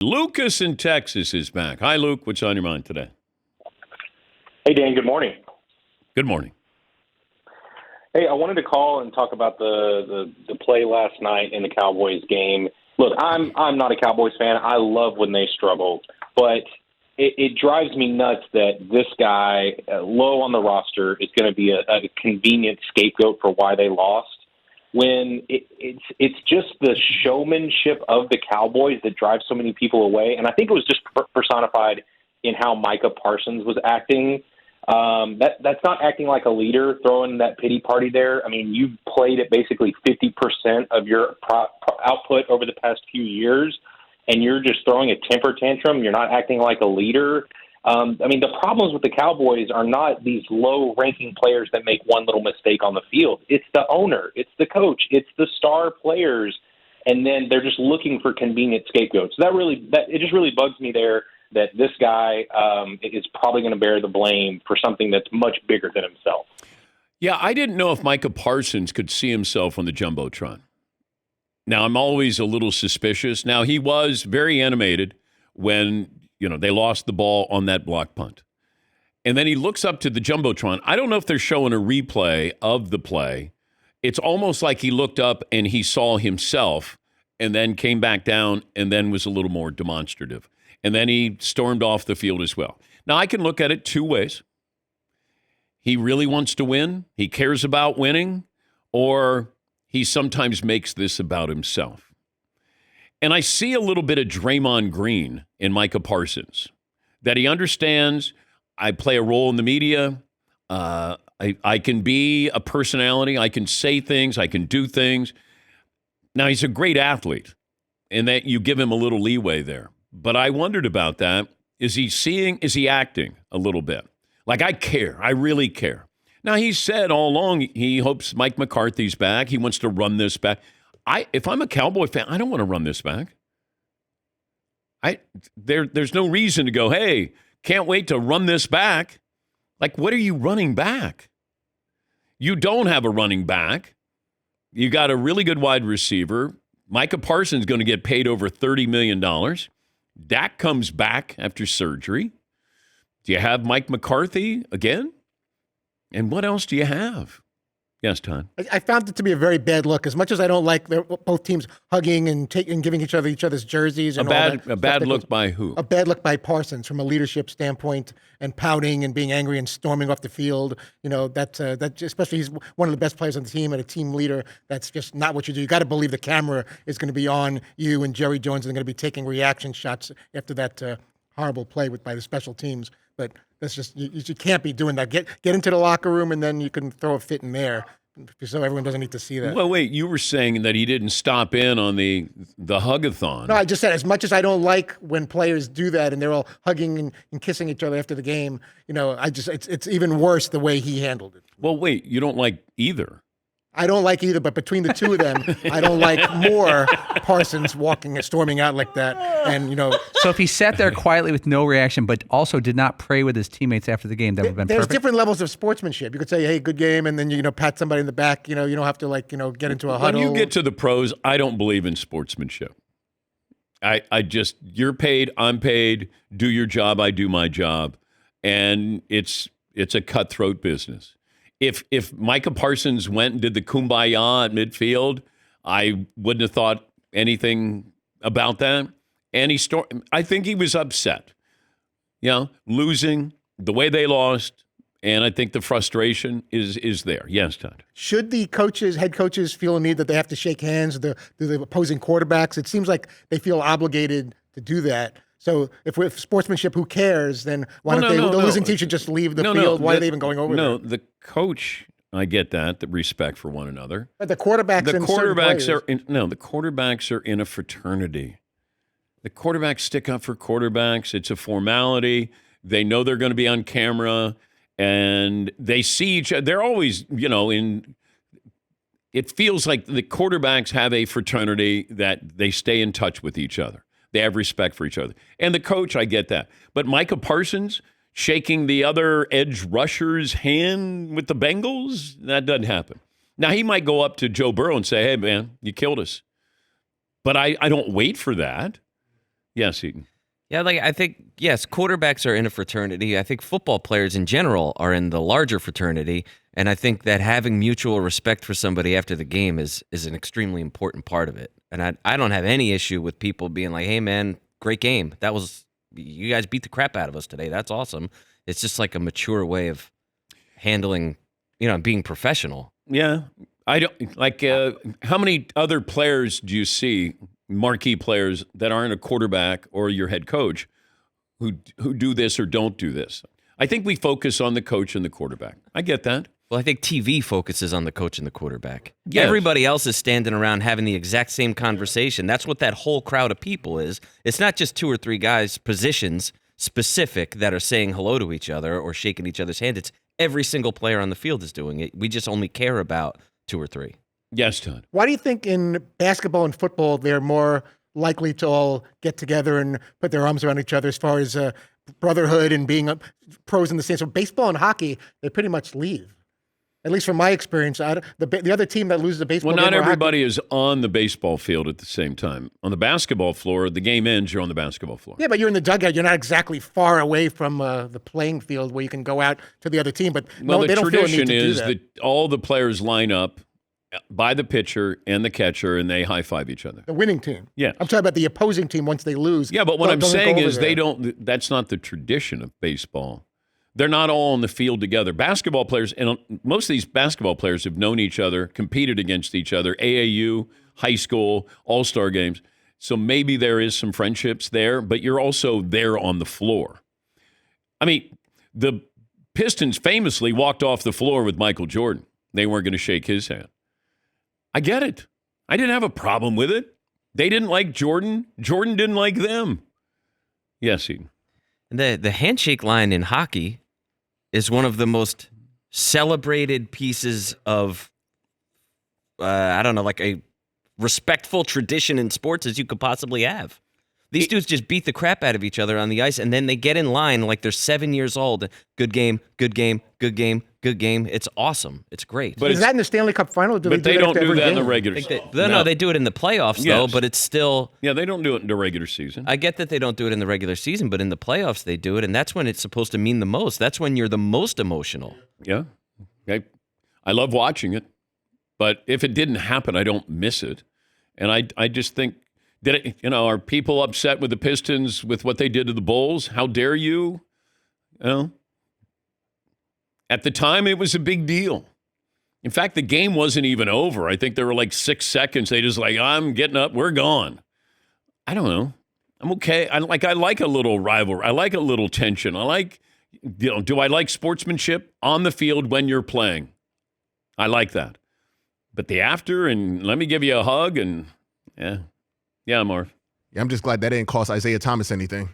Lucas in Texas is back. Hi, Luke. What's on your mind today? Hey, Dan. Good morning. Good morning. Hey, I wanted to call and talk about the play last night in the Cowboys game. Look, I'm not a Cowboys fan. I love when they struggle, but it drives me nuts that this guy, low on the roster, is going to be a convenient scapegoat for why they lost. When it's just the showmanship of the Cowboys that drives so many people away, and I think it was just personified in how Micah Parsons was acting. That's not acting like a leader, throwing that pity party there. I mean, you've played at basically 50% of your output over the past few years, and you're just throwing a temper tantrum. You're not acting like a leader. I mean, the problems with the Cowboys are not these low-ranking players that make one little mistake on the field. It's the owner. It's the coach. It's the star players, and then they're just looking for convenient scapegoats. It just really bugs me there that this guy is probably going to bear the blame for something that's much bigger than himself. Yeah, I didn't know if Micah Parsons could see himself on the Jumbotron. Now, I'm always a little suspicious. Now, he was very animated when, they lost the ball on that block punt. And then he looks up to the Jumbotron. I don't know if they're showing a replay of the play. It's almost like he looked up and he saw himself and then came back down and then was a little more demonstrative. And then he stormed off the field as well. Now, I can look at it two ways. He really wants to win. He cares about winning. Or he sometimes makes this about himself. And I see a little bit of Draymond Green in Micah Parsons, that he understands I play a role in the media. I can be a personality. I can say things. I can do things. Now, he's a great athlete, and that you give him a little leeway there. But I wondered about that. Is he acting a little bit? Like, I care. I really care. Now, he said all along he hopes Mike McCarthy's back. He wants to run this back. If I'm a Cowboy fan, I don't want to run this back. There's no reason to go, hey, can't wait to run this back. Like, what are you running back? You don't have a running back. You got a really good wide receiver. Micah Parsons is going to get paid over $30 million. Dak comes back after surgery. Do you have Mike McCarthy again? And what else do you have? Yes, Todd. I found it to be a very bad look. As much as I don't like both teams hugging and giving each other's jerseys. And a bad look by who? A bad look by Parsons from a leadership standpoint, and pouting and being angry and storming off the field. That especially he's one of the best players on the team and a team leader. That's just not what you do. You got to believe the camera is going to be on you, and Jerry Jones is going to be taking reaction shots after that horrible play by the special teams. But that's just you can't be doing that. Get into the locker room, and then you can throw a fit in there, so everyone doesn't need to see that. Well, wait, you were saying that he didn't stop in on the hug-a-thon. No, I just said as much as I don't like when players do that and they're all hugging and kissing each other after the game. It's even worse the way he handled it. Well, wait, you don't like either. I don't like either, but between the two of them, I don't like more Parsons storming out like that. And so if he sat there quietly with no reaction, but also did not pray with his teammates after the game, that would have been there's perfect. different levels of sportsmanship. You could say, "Hey, good game," and then pat somebody in the back. You don't have to get into a huddle. When you get to the pros, I don't believe in sportsmanship. You're paid, I'm paid. Do your job, I do my job, and it's a cutthroat business. If Micah Parsons went and did the kumbaya at midfield, I wouldn't have thought anything about that. And I think he was upset, losing the way they lost, and I think the frustration is there. Yes, Todd. Should the head coaches, feel a need that they have to shake hands with the opposing quarterbacks? It seems like they feel obligated to do that. So if sportsmanship, who cares? Then why don't the losing team should just leave the field? Why are they even going over there? No, the coach, I get that, the respect for one another. But the quarterbacks are in a fraternity. The quarterbacks stick up for quarterbacks. It's a formality. They know they're going to be on camera, and they see each other. They're always, it feels like the quarterbacks have a fraternity that they stay in touch with each other. They have respect for each other. And the coach, I get that. But Micah Parsons shaking the other edge rusher's hand with the Bengals, that doesn't happen. Now, he might go up to Joe Burrow and say, hey, man, you killed us. But I don't wait for that. Yes, Eaton. Yeah, I think, yes, quarterbacks are in a fraternity. I think football players in general are in the larger fraternity. And I think that having mutual respect for somebody after the game is an extremely important part of it. And I don't have any issue with people being like, hey, man, great game. You guys beat the crap out of us today. That's awesome. It's just like a mature way of handling, being professional. Yeah. I don't like how many other players do you see, marquee players that aren't a quarterback or your head coach who do this or don't do this? I think we focus on the coach and the quarterback. I get that. Well, I think TV focuses on the coach and the quarterback. Yes. Everybody else is standing around having the exact same conversation. That's what that whole crowd of people is. It's not just 2 or 3 guys, positions specific, that are saying hello to each other or shaking each other's hand. It's every single player on the field is doing it. We just only care about 2 or 3. Yes, Todd. Why do you think in basketball and football they're more likely to all get together and put their arms around each other as far as brotherhood and being pros in the same? So baseball and hockey, they pretty much leave. At least from my experience, the other team that loses the baseball Well, not game or everybody hockey, is on the baseball field at the same time. On the basketball floor, the game ends, you're on the basketball floor. Yeah, but you're in the dugout. You're not exactly far away from the playing field where you can go out to the other team. But Well, no, they the don't feel a need tradition to do is that all the players line up by the pitcher and the catcher, and they high-five each other. The winning team. Yeah. I'm talking about the opposing team once they lose. Yeah, but what I'm doesn't go saying over is there. that's not the tradition of baseball. They're not all on the field together. Basketball players, and most of these basketball players have known each other, competed against each other, AAU, high school, all-star games. So maybe there is some friendships there, but you're also there on the floor. I mean, the Pistons famously walked off the floor with Michael Jordan. They weren't going to shake his hand. I get it. I didn't have a problem with it. They didn't like Jordan. Jordan didn't like them. Yes, Eden. The handshake line in hockey is one of the most celebrated pieces of, like a respectful tradition in sports as you could possibly have. These dudes just beat the crap out of each other on the ice, and then they get in line like they're 7 years old. Good game, good game, good game, good game. It's awesome. It's great. But is that in the Stanley Cup final? Or do But they don't after do every that in game? the regular season. No, they do it in the playoffs, though, Yes. but it's still... Yeah, they don't do it in the regular season. I get that they don't do it in the regular season, but in the playoffs they do it, and that's when it's supposed to mean the most. That's when you're the most emotional. Yeah. Okay. I love watching it, but if it didn't happen, I don't miss it. And I just think, are people upset with the Pistons with what they did to the Bulls? How dare you? At the time, it was a big deal. In fact, the game wasn't even over. I think there were like 6 seconds. They just I'm getting up. We're gone. I don't know. I'm okay. I like a little rivalry. I like a little tension. I like, do I like sportsmanship on the field when you're playing? I like that. But the after, and let me give you a hug, and yeah, Marv. Yeah, I'm just glad that didn't cost Isaiah Thomas anything.